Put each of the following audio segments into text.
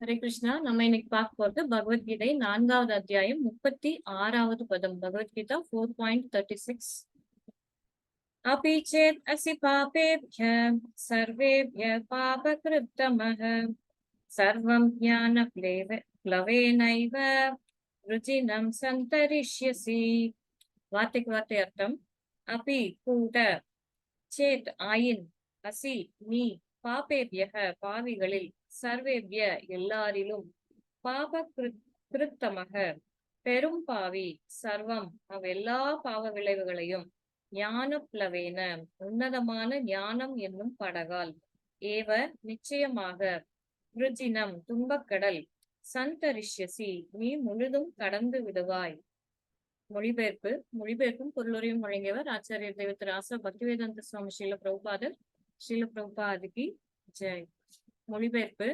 ஹரே கிருஷ்ணா. நம்ம இன்னைக்கு பார்க்க போறது பகவத்கீதை 4வது அத்தியாயம் 36வது பதம். பகவத்கீதா 4.36. अपि चेत् असि पापेभ्यः सर्वेभ्यः पापकृत्तमः सर्वं ज्ञानप्लवेनैव रुजिनं सन्तरिष्यसि. வார்த்தைக்கு வார்த்தை அர்த்தம். அபி கூட, சேத் ஆயின், அசி நீ, பாபேபியக பாவிகளில், சர்வேபிய எல்லாரிலும், பாப கிருத்தமக பெரும் பாவி, சர்வம் அவ்வெல்லா பாவ விளைவுகளையும், ஞான பிளவேன உன்னதமான ஞானம் என்னும் படகால், ஏவ நிச்சயமாக, ருஜினம் துன்பக்கடல், சந்தரிஷ்யசி நீ முழுதும் கடந்து விடுவாய். மொழிபெயர்ப்பும் பொருளுரையும் வழங்கியவர் ஆச்சாரியர் தேவத்திராச பக்திவேதாந்த சுவாமி ஸ்ரீல பிரபுபாதர். ஸ்ரீல பிரபுபாதிக்கு ஜெய். மொழிபெயர்ப்பு: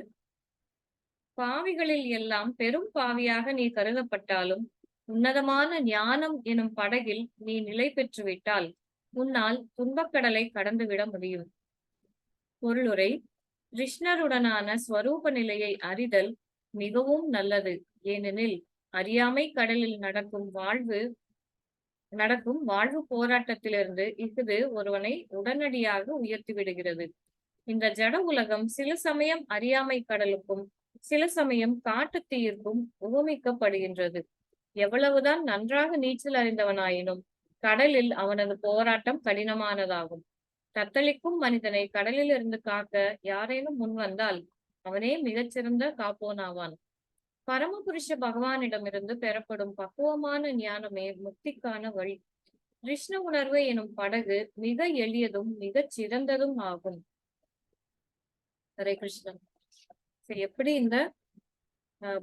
பாவிகளில் எல்லாம் பெரும் பாவியாக நீ கருதப்பட்டாலும் உன்னதமான ஞானம் எனும் படகில் நீ நிலை பெற்றுவிட்டால் உன்னால் துன்பக்கடலை கடந்துவிட முடியும். பொருளுரை: கிருஷ்ணருடனான ஸ்வரூப நிலையை அறிதல் மிகவும் நல்லது. ஏனெனில் அறியாமை கடலில் நடக்கும் வாழ்வு போராட்டத்திலிருந்து இது ஒருவனை உடனடியாக உயர்த்தி விடுகிறது. இந்த ஜட உலகம் சில சமயம் அறியாமை கடலுக்கும் சில சமயம் காட்டு தீயிற்கும் உவமிக்கப்படுகின்றது. எவ்வளவுதான் நன்றாக நீச்சல் அறிந்தவனாயினும் கடலில் அவனது போராட்டம் கடினமானதாகும். தத்தளிக்கும் மனிதனை கடலில் இருந்து காக்க யாரேனும் முன் வந்தால் அவனே மிகச்சிறந்த காப்போனாவான். பரமபுருஷ பகவானிடமிருந்து பெறப்படும் பக்குவமான ஞானமே முக்திக்கான வழி. கிருஷ்ண உணர்வு எனும் படகு மிக எளியதும் மிகச் சிறந்ததும் ஆகும். ஹரே கிருஷ்ணன். சரி, எப்படி இந்த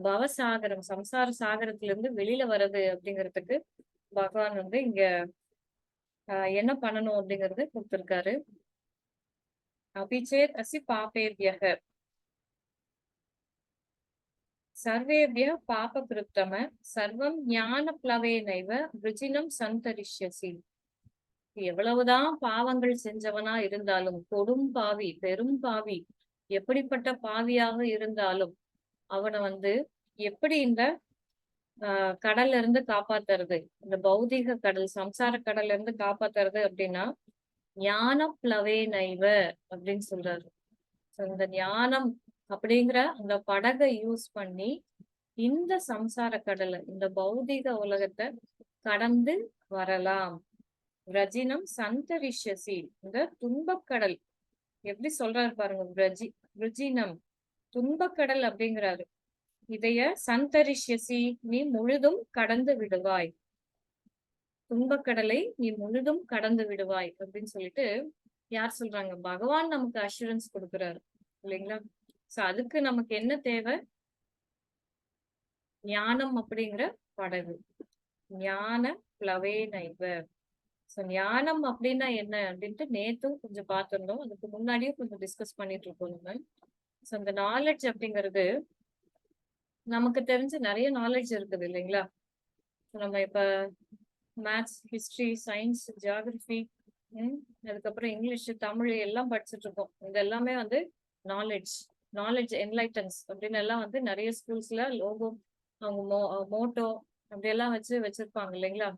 பவசாகரம், சம்சார சாகரத்திலிருந்து வெளியில வர்றது அப்படிங்கிறதுக்கு பகவான் இங்க என்ன பண்ணணும் அப்படிங்கறது கொடுத்திருக்காரு. அபிச்சேத் அசி பாபேபியக சர்வேபிய பாப கிருத்தம சர்வம் ஞான பிளவேனைவ ருஜினம் சந்தரிஷ்யசி. எவ்வளவுதான் பாவங்கள் செஞ்சவனா இருந்தாலும், கொடும் பாவி, பெரும் பாவி, எப்படிப்பட்ட பாவியாக இருந்தாலும் அவனை எப்படி இந்த கடல்ல இருந்து காப்பாத்துறது, இந்த பௌதிக கடல், சம்சார கடல்ல இருந்து காப்பாத்துறது அப்படின்னா ஞான பிளவேனைவ அப்படின்னு சொல்றாரு. இந்த ஞானம் அப்படிங்கிற அந்த படகை யூஸ் பண்ணி இந்த சம்சார கடலை, இந்த பௌதிக உலகத்தை கடந்து வரலாம். ரஜினம் சந்தரிஷ்யசி, இந்த துன்பக்கடல் எப்படி சொல்றாரு பாருங்க. ருஜினம் துன்பக்கடல் அப்படிங்கிறாரு. இதைய சந்தரிஷ்யசி நீ முழுதும் கடந்து விடுவாய். துன்பக்கடலை நீ முழுதும் கடந்து விடுவாய் அப்படின்னு சொல்லிட்டு யார் சொல்றாங்க? பகவான் நமக்கு அஷூரன்ஸ் கொடுக்குறாரு இல்லைங்களா? சோ அதுக்கு நமக்கு என்ன தேவை? ஞானம் அப்படிங்கிற படகு. ஞான பிளவேனைவ. சோ ஞானம் அப்படின்னா என்ன அப்படின்ட்டு நேத்தும் கொஞ்சம் பார்த்திருந்தோம். அதுக்கு முன்னாடியும் கொஞ்சம் டிஸ்கஸ் பண்ணிட்டு இருக்கோம் நம்ம. சோ இந்த நாலேஜ் அப்படிங்கிறது நமக்கு தெரிஞ்ச நிறைய நாலேஜ் இருக்குது இல்லைங்களா? நம்ம இப்ப மேத்ஸ், ஹிஸ்டரி, சயின்ஸ், ஜியாகிரபி, அதுக்கப்புறம் இங்கிலீஷ், தமிழ் எல்லாம் படிச்சுட்டு இருக்கோம். இது எல்லாமே நாலேஜ் என்லைட்டன்ஸ் அப்படின்னு எல்லாம் நிறைய ஸ்கூல்ஸ்ல லோகோ, அவங்க மோட்டோ அப்படியெல்லாம் வச்சிருப்பாங்க இல்லைங்களா?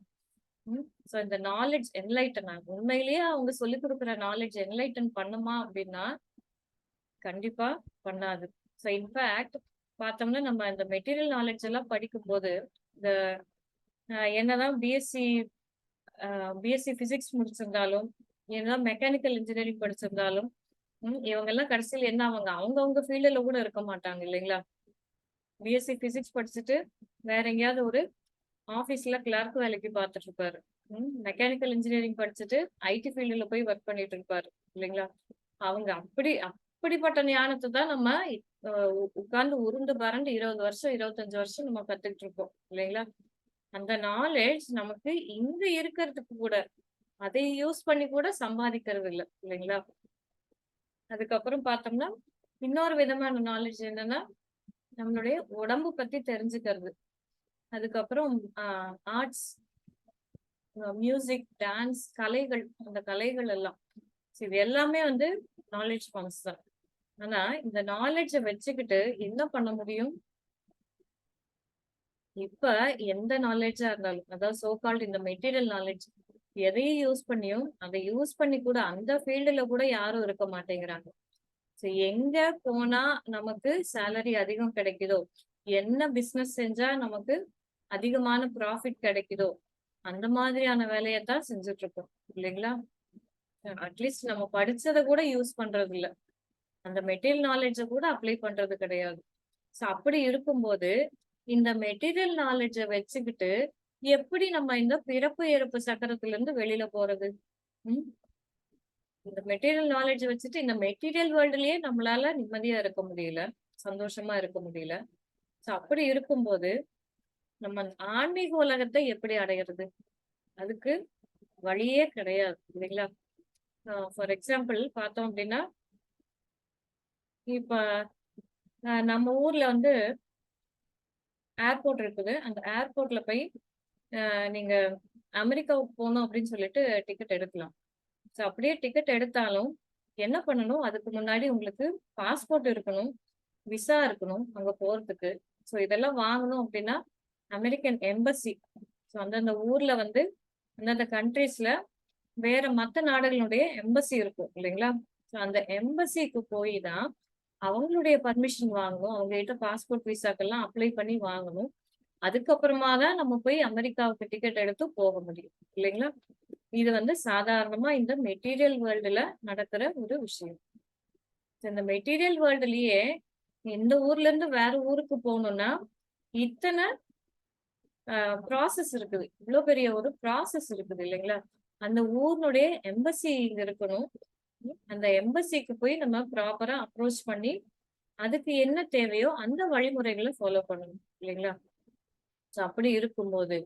சோ இந்த நாலேஜ் என்லைட்டன் ஆகும். உண்மையிலேயே அவங்க சொல்லி கொடுக்குற நாலேஜ் என்லைட்டன் பண்ணுமா அப்படின்னா கண்டிப்பா பண்ணாது. சோ இன்ஃபேக்ட் பார்த்தோம்னா நம்ம இந்த மெட்டீரியல் நாலேஜ் எல்லாம் படிக்கும் போது இந்த என்னதான் பிஎஸ்சி பிசிக்ஸ் முடிச்சிருந்தாலும், என்னதான் மெக்கானிக்கல் இன்ஜினியரிங் படிச்சிருந்தாலும் இவங்க எல்லாம் கடைசியில் என்ன அவங்கவுங்க ஃபீல்டுல கூட இருக்க மாட்டாங்க இல்லைங்களா? பிஎஸ்சி பிசிக்ஸ் படிச்சுட்டு வேற எங்கேயாவது ஒரு ஆபீஸ்ல கிளர்க் வேலைக்கு பார்த்துட்டு இருப்பாரு. மெக்கானிக்கல் இன்ஜினியரிங் படிச்சுட்டு ஐடி ஃபீல்டுல போய் ஒர்க் பண்ணிட்டு இருப்பாரு இல்லைங்களா? அவங்க அப்படிப்பட்ட ஞானத்தை தான் நம்ம உட்கார்ந்து உருண்டு பரண்டு 20 வருஷம் 25 வருஷம் நம்ம கத்துக்கிட்டு இருக்கோம் இல்லைங்களா? அந்த நாலேஜ் நமக்கு இங்க இருக்கிறதுக்கு கூட அதை யூஸ் பண்ணி கூட சம்பாதிக்கிறது இல்லை இல்லைங்களா? அதுக்கப்புறம் பார்த்தோம்னா இன்னொரு விதமான நாலேஜ் என்னன்னா நம்மளுடைய உடம்பு பத்தி தெரிஞ்சுக்கிறது. அதுக்கப்புறம் ஆர்ட்ஸ், மியூசிக், டான்ஸ், கலைகள், அந்த கலைகள் எல்லாம் இது எல்லாமே நாலேஜ் ஃபார்ம்ஸ் தான். ஆனா இந்த நாலேஜ வச்சுக்கிட்டு என்ன பண்ண முடியும்? இப்ப எந்த நாலேட்ஜா இருந்தாலும், அதாவது சோ கால்ட் இந்த மெட்டீரியல் நாலேட்ஜ் எதையும் யூஸ் பண்ணியும், அத யூஸ் பண்ணி கூட அந்த ஃபீல்டுல கூட யாரும் இருக்க மாட்டேங்கிறாங்க. ஸோ எங்க போனா நமக்கு சேலரி அதிகம் கிடைக்குதோ, என்ன பிசினஸ் செஞ்சா நமக்கு அதிகமான ப்ராஃபிட் கிடைக்குதோ, அந்த மாதிரியான வேலைய தான் செஞ்சுட்டு இருக்கோம். இல்லைங்களா? அட்லீஸ்ட் நம்ம படிச்சத கூட யூஸ் பண்றது இல்ல. அந்த மெட்டீரியல் நாலேட்ஜ கூட அப்ளை பண்றது கிடையாது. ஸோ அப்படி இருக்கும்போது, இந்த மெட்டீரியல் நாலேட்ஜ வச்சுக்கிட்டு, எப்படி நம்ம இந்த பிறப்பு, இறப்பு சக்கரத்திலருந்து வெளில போறது? ம். இந்த மெட்டீரியல் நாலேட்ஜ வச்சுட்டு, இந்த மெட்டீரியல் வேர்ல்டுலயே நம்மளால நிம்மதியா இருக்க முடியல. சந்தோஷமா இருக்க முடியல. ஸோ அப்படி இருக்கும்போது, நம்ம ஆன்மீக உலகத்த எப்படி அடையறது? அதுக்கு வழியே கிடையாது. இல்லைங்களா? ஃபார் எக்ஸாம்பிள் பார்த்தோம் அப்படின்னா, இப்ப நம்ம ஊர்ல வந்து ஏர்போர்ட் இருக்குது. அந்த ஏர்போர்ட்ல போய் நீங்க அமெரிக்காவுக்கு போணும் அப்படின்னு சொல்லிட்டு டிக்கெட் எடுக்கலாம். ஸோ அப்படியே டிக்கெட் எடுத்தாலும், என்ன பண்ணணும்? அதுக்கு முன்னாடி உங்களுக்கு பாஸ்போர்ட் இருக்கணும், விசா இருக்கணும் அங்க போறதுக்கு. ஸோ இதெல்லாம் வாங்கணும் அப்படின்னா, அமெரிக்கன் எம்பசி ஸோ அந்தந்த ஊர்ல வந்து அந்தந்த கண்ட்ரீஸ்ல வேற மத்த நாடுகளுடைய எம்பசி இருக்கும் இல்லைங்களா? ஸோ அந்த எம்பசிக்கு போய் தான் அவங்களுடைய பர்மிஷன் வாங்கணும். அவங்க கிட்ட பாஸ்போர்ட், விசாக்கெல்லாம் அப்ளை பண்ணி வாங்கணும். அதுக்கப்புறமா தான் நம்ம போய் அமெரிக்காவுக்கு டிக்கெட் எடுத்து போக முடியும். இல்லைங்களா? இது வந்து சாதாரணமா இந்த மெட்டீரியல் வேர்ல்டுல நடக்கிற ஒரு விஷயம். இந்த மெட்டீரியல் வேர்ல்டுலயே இந்த ஊர்ல இருந்து வேற ஊருக்கு போகணும்னா, இத்தன ப்ராசஸ் இருக்குது. இவ்ளோ பெரிய ஒரு ப்ராசஸ் இருக்குது இல்லைங்களா? அந்த ஊரினுடைய எம்பசி இங்க இருக்கணும். அந்த எம்பசிக்கு போய் நம்ம ப்ராப்பரா அப்ரோச் பண்ணி, அதுக்கு என்ன தேவையோ அந்த வழிமுறைகள ஃபாலோ பண்ணணும். இல்லைங்களா? ஸோ அப்படி இருக்கும்போது,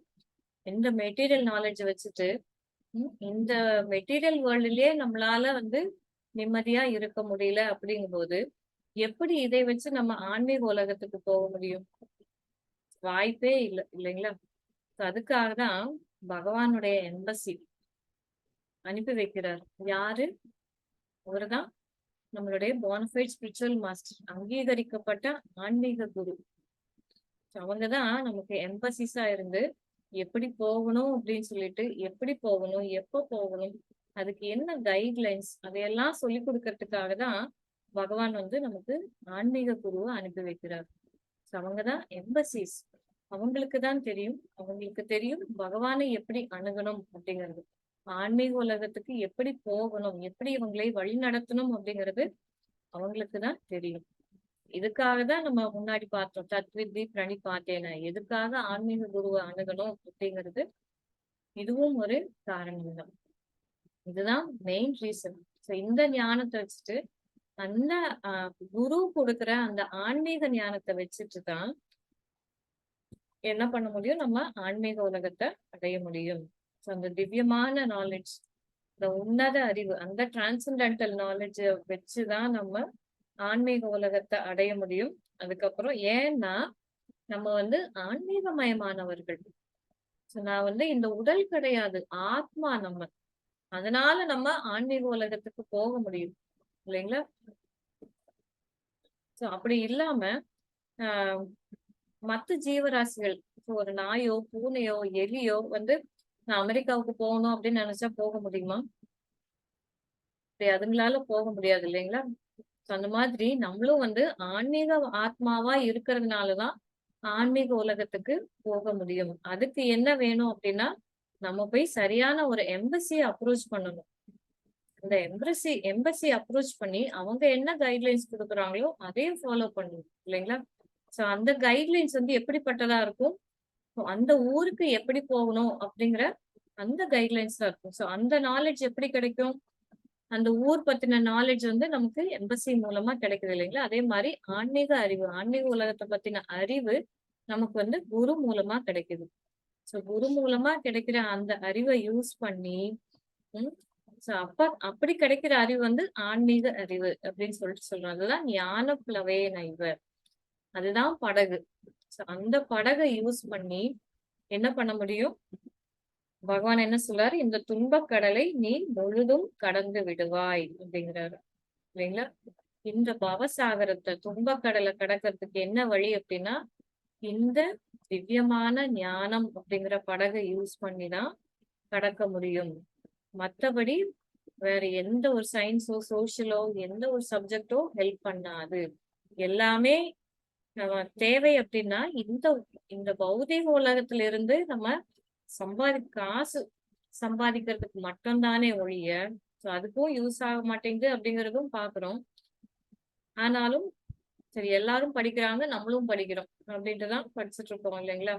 இந்த மெட்டீரியல் நாலேட்ஜ வச்சுட்டு, இந்த மெட்டீரியல் வேர்ல்டுலயே நம்மளால வந்து நிம்மதியா இருக்க முடியல அப்படிங்கும்போது, எப்படி இதை வச்சு நம்ம ஆன்மீக உலகத்துக்கு போக முடியும்? வாய்ப்பே இல்ல. இல்லைங்களா? ஸோ அதுக்காக தான் பகவானுடைய எம்பசி அனுப்பி வைக்கிறார். யாரு? அவரு தான் நம்மளுடைய போனஃபைட் ஸ்பிரிச்சுவல் மாஸ்டர். அங்கீகரிக்கப்பட்ட ஆன்மீக குரு. அவங்க தான் நமக்கு எம்பசிஸா இருந்து, எப்படி போகணும் அப்படின்னு சொல்லிட்டு, எப்படி போகணும்? எப்ப போகணும்? அதுக்கு என்ன கைட்லைன்ஸ்? அதையெல்லாம் சொல்லிக் குடுக்கறதுக்காக தான் பகவான் வந்து நமக்கு ஆன்மீக குருவ அனுப்பி வைக்கிறார். ஸோ அவங்க தான் எம்பசிஸ். அவங்களுக்கு தான் தெரியும். அவங்களுக்கு தெரியும் பகவானை எப்படி அணுகணும் அப்படிங்கிறது. ஆன்மீக உலகத்துக்கு எப்படி போகணும்? எப்படி இவங்களை வழிநடத்தணும் அப்படிங்கிறது அவங்களுக்கு தான் தெரியும். இதுக்காக தான் நம்ம முன்னாடி பார்த்தோம். "தத்வித்தி பிரணிபாத்தேன" எதுக்காக ஆன்மீக குருவ அணுகணும் அப்படிங்கிறது, இதுவும் ஒரு காரணம் தான். இதுதான் மெயின் ரீசன். ஸோ இந்த ஞானத்த வச்சுட்டு, அந்த அ குரு குடுக்குற அந்த ஆன்மீக ஞானத்த வச்சுட்டு தான் என்ன பண்ண முடியும்? நம்ம ஆன்மீக உலகத்த அடைய முடியும். ஸோ அந்த திவ்யமான நாலேட்ஜ், இந்த உன்னத அறிவு, அந்த டிரான்சென்டென்டல் நாலேட்ஜ வச்சு தான் நம்ம ஆன்மீக உலகத்த அடைய முடியும். அதுக்கப்புறம் ஏன்னா, நம்ம வந்து ஆன்மீகமயமானவர்கள். ஸோ நான் வந்து இந்த உடல் கிடையாது. ஆத்மா நம்ம. அதனால நம்ம ஆன்மீக உலகத்துக்கு போக முடியும். இல்லைங்களா? ஸோ அப்படி இல்லாம, அ மத்த ஜீவராசிகள் இப்போ ஒரு நாயோ, பூனையோ, எலியோ வந்து நான் அமெரிக்காவுக்கு போகணும் அப்படின்னு நினைச்சா போக முடியுமா? அதுங்களால போக முடியாது இல்லைங்களா? ஸோ அந்த மாதிரி நம்மளும் வந்து ஆன்மீக ஆத்மாவா இருக்கிறதுனால தான் ஆன்மீக உலகத்துக்கு போக முடியும். அதுக்கு என்ன வேணும் அப்படின்னா, நம்ம போய் சரியான ஒரு எம்பசிய அப்ரோச் பண்ணணும். அந்த எம்பசி அப்ரோச் பண்ணி அவங்க என்ன கைட்லைன்ஸ் குடுக்குறாங்களோ, அதையும் ஃபாலோ பண்ணணும். இல்லைங்களா? ஸோ அந்த கைட்லைன்ஸ் வந்து எப்படிப்பட்டதா இருக்கும்? ஸோ அந்த ஊருக்கு எப்படி போகணும் அப்படிங்கிற அந்த கைட்லைன்ஸ் தான் இருக்கும். ஸோ அந்த நாலேட்ஜ் எப்படி கிடைக்கும்? அந்த ஊர் பத்தின நாலேட்ஜ் வந்து நமக்கு எம்பசி மூலமா கிடைக்குது இல்லைங்களா? அதே மாரி ஆன்மீக அறிவு, ஆன்மீக உலகத்த பத்தின அறிவு நமக்கு வந்து குரு மூலமா கிடைக்குது. ஸோ குரு மூலமா கிடைக்கிற அந்த அறிவ யூஸ் பண்ணி, ம். ஸோ அப்படி கிடைக்கிற அறிவு வந்து ஆன்மீக அறிவு அப்படின்னு சொல்லிட்டு சொல்றோம். அதுதான் ஞான பிளவே நைவ. அதுதான் படகு. ஸோ அந்த படக யூஸ் பண்ணி என்ன பண்ண முடியும்? பகவான் என்ன சொல்றாரு? "இந்த துன்பக் கடலை நீ முழுதும் கடந்து விடுவாய்" அப்படிங்கிறாரு. இல்லைங்களா? இந்த பவசாகரத்தை துன்பக்கடலை கடக்கிறதுக்கு என்ன வழி அப்படின்னா இந்த திவ்யமான ஞானம் அப்படிங்கிற படகை யூஸ் பண்ணிதான் கடக்க முடியும். மத்தபடி வேற எந்த ஒரு சயின்ஸோ சோசியலோ எந்த ஒரு சப்ஜெக்டோ ஹெல்ப் பண்ணாது. எல்லாமே நம்ம தேவை அப்படின்னா இந்த இந்த பௌதிக உலகத்துல இருந்து நம்ம காசு சம்பாதிக்கிறதுக்கு மட்டும்தானே ஒழிய அதுக்கும் யூஸ் ஆக மாட்டேங்குது அப்படிங்கறதும் பாக்குறோம். ஆனாலும் சரி, எல்லாரும் படிக்கிறாங்க, நம்மளும் படிக்கிறோம் அப்படின்ட்டுதான் படிச்சுட்டு இருக்கோம் இல்லைங்களா?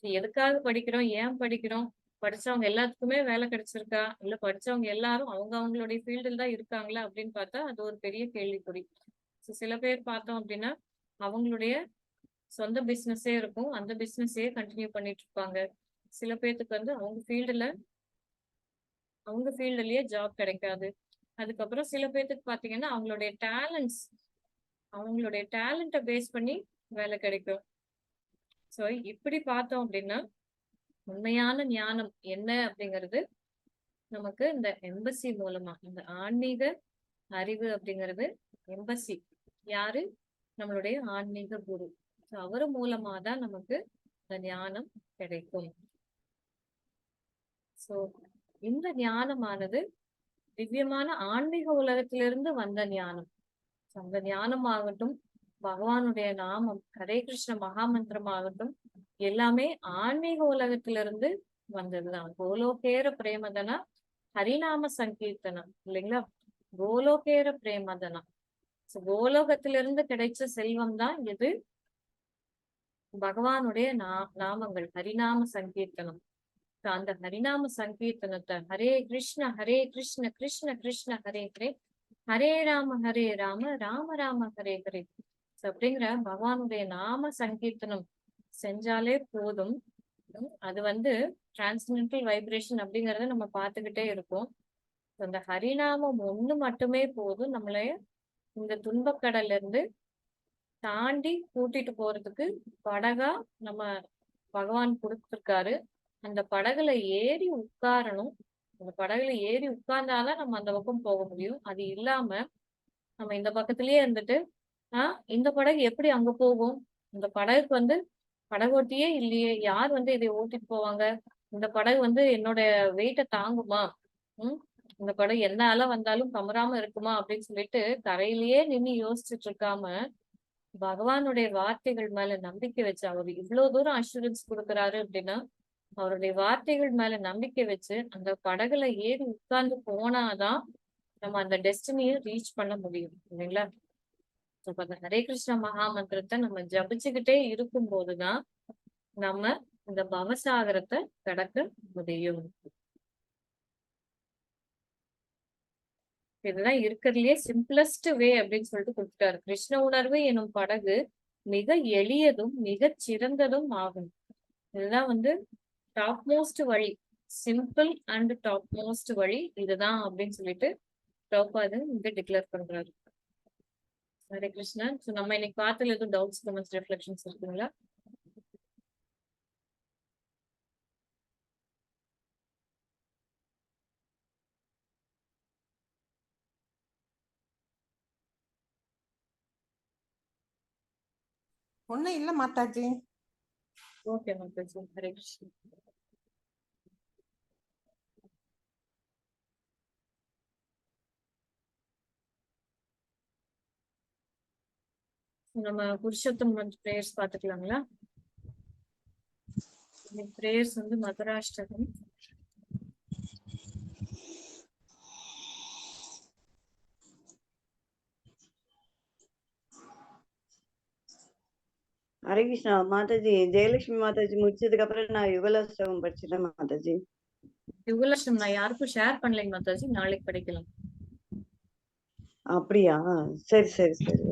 எதுக்காக படிக்கிறோம், ஏன் படிக்கிறோம், படிச்சவங்க எல்லாத்துக்குமே வேலை கிடைச்சிருக்கா, இல்ல படிச்சவங்க எல்லாரும் அவங்களுடைய ஃபீல்டில் தான் இருக்காங்களா அப்படின்னு பார்த்தா அது ஒரு பெரிய கேள்விக்குறி. சில பேர் பார்த்தோம் அப்படின்னா அவங்களுடைய சொந்த பிசினஸே இருக்கும், அந்த பிசினஸே கண்டினியூ பண்ணிட்டு இருப்பாங்க. சில பேர்த்துக்கு வந்து அவங்க ஃபீல்டுலயே ஜாப் கிடைக்காது. அதுக்கப்புறம் சில பேர்த்துக்கு பாத்தீங்கன்னா அவங்களுடைய டேலண்ட்டை பேஸ் பண்ணி வேலை கிடைக்கும். சோ இப்படி பார்த்தோம் அப்படின்னா உண்மையான ஞானம் என்ன அப்படிங்கிறது நமக்கு இந்த எம்பசி மூலமா, இந்த ஆன்மீக அறிவு அப்படிங்கிறது எம்பசி யாரு, நம்மளுடைய ஆன்மீக குரு. அவரு மூலமா தான் நமக்கு இந்த ஞானம் கிடைக்கும். சோ இந்த ஞானமானது திவ்யமான ஆன்மீக உலகத்திலிருந்து வந்த ஞானம். அந்த ஞானம் ஆகட்டும், பகவானுடைய நாமம், ஹரே கிருஷ்ண மகாமந்திரம் ஆகட்டும், எல்லாமே ஆன்மீக உலகத்திலிருந்து வந்ததுதான். கோலோகேர பிரேமதனா ஹரிநாம சங்கீர்த்தனம் இல்லைங்களா? கோலோகேர பிரேமதனா, கோலோகத்திலிருந்து கிடைச்ச செல்வம் தான் எது? பகவானுடைய நாமங்கள், ஹரிநாம சங்கீர்த்தனம். அந்த ஹரிநாம சங்கீர்த்தனத்தை ஹரே கிருஷ்ண கிருஷ்ண கிருஷ்ண ஹரே ஹரே, ஹரே ராம ராம ராம ஹரே ஹரே அப்படிங்கிற பகவானுடைய நாம சங்கீர்த்தனம் செஞ்சாலே போதும். அது வந்து டிரான்ஸ்மெண்டல் வைப்ரேஷன் அப்படிங்கறத நம்ம பார்த்துக்கிட்டே இருக்கோம். அந்த ஹரிநாமம் ஒண்ணு மட்டுமே போதும் நம்மளைய இந்த துன்பக்கடல்ல இருந்து தாண்டி கூட்டிட்டு போறதுக்கு. படகா நம்ம பகவான் கொடுத்திருக்காரு. அந்த படகுல ஏறி உட்காரணும். அந்த படகுல ஏறி உட்கார்ந்தாதான் நம்ம அந்த பக்கம் போக முடியும். அது இல்லாம நம்ம இந்த பக்கத்திலேயே இருந்துட்டு இந்த படகு எப்படி அங்க போகும்? இந்த படகுக்கு வந்து படகோட்டியே இல்லையே, யார் வந்து இதை ஓட்டிட்டு போவாங்க? இந்த படகு வந்து என்னோட வெயிட்ட தாங்குமா? இந்த படகு என்ன அலை வந்தாலும் கமராம இருக்குமா அப்படின்னு சொல்லிட்டு கரையிலேயே நின்னு யோசிச்சுட்டு இருக்காம பகவானுடைய வார்த்தைகள் மேல நம்பிக்கை வச்சு, அவர் இவ்வளவு தூரம் அஷூரன்ஸ் கொடுக்குறாரு அப்படின்னா அவருடைய வார்த்தைகள் மேல நம்பிக்கை வச்சு அந்த படகுல ஏறி உட்கார்ந்து போனாதான் நம்ம அந்த டெஸ்டினியை ரீச் பண்ண முடியும் இல்லைங்களா? அந்த ஹரே கிருஷ்ண மகாமந்திரத்தை நம்ம ஜபிச்சுக்கிட்டே இருக்கும் போதுதான் நம்ம இந்த பவசாகரத்தை கடக்க முடியும். இதுதான் இருக்கிறதுலயே சிம்பிளஸ்ட் வே அப்படின்னு சொல்லிட்டு கொடுத்துட்டாரு. கிருஷ்ண உணர்வு எனும் படகு மிக எளியதும் மிக சிறந்ததும் ஆகும். இதுதான் வந்து டாப் மோஸ்ட் வழி, சிம்பிள் அண்ட் டாப் மோஸ்ட் வழி இதுதான் அப்படின்னு சொல்லிட்டு பிரபுபாது இங்க டிக்ளேர் பண்றாரு. ஹரே கிருஷ்ணா. சோ நம்ம இன்னைக்கு பார்த்ததுல எதுவும் டவுட்ஸ், கமெண்ட்ஸ், ரிஃப்ளெக்ஷன்ஸ் இருக்குங்களா? ஒன்னும் இல்ல மாதாஜி. ஓகே மாதாஜி. ஹரே கிருஷ்ணா. நம்ம புருஷோத்தம் பிரேயர்ஸ் பாத்துக்கலாங்களா? பிரேயர்ஸ் வந்து மதுராஷ்டகம். ஹரே கிருஷ்ணா. மாதாஜி, ஜெயலட்சுமி மாதாஜி முடிச்சதுக்கு அப்புறம் நான் யுகலாஷ்டகம் படிச்சிட்டேன் மாதாஜி. யுகலாஷ்டம் நான் யாருக்கும் ஷேர் பண்ணலைங்க மாதாஜி, நாளைக்கு படிக்கலாம். அப்படியா? சரி சரி சரி.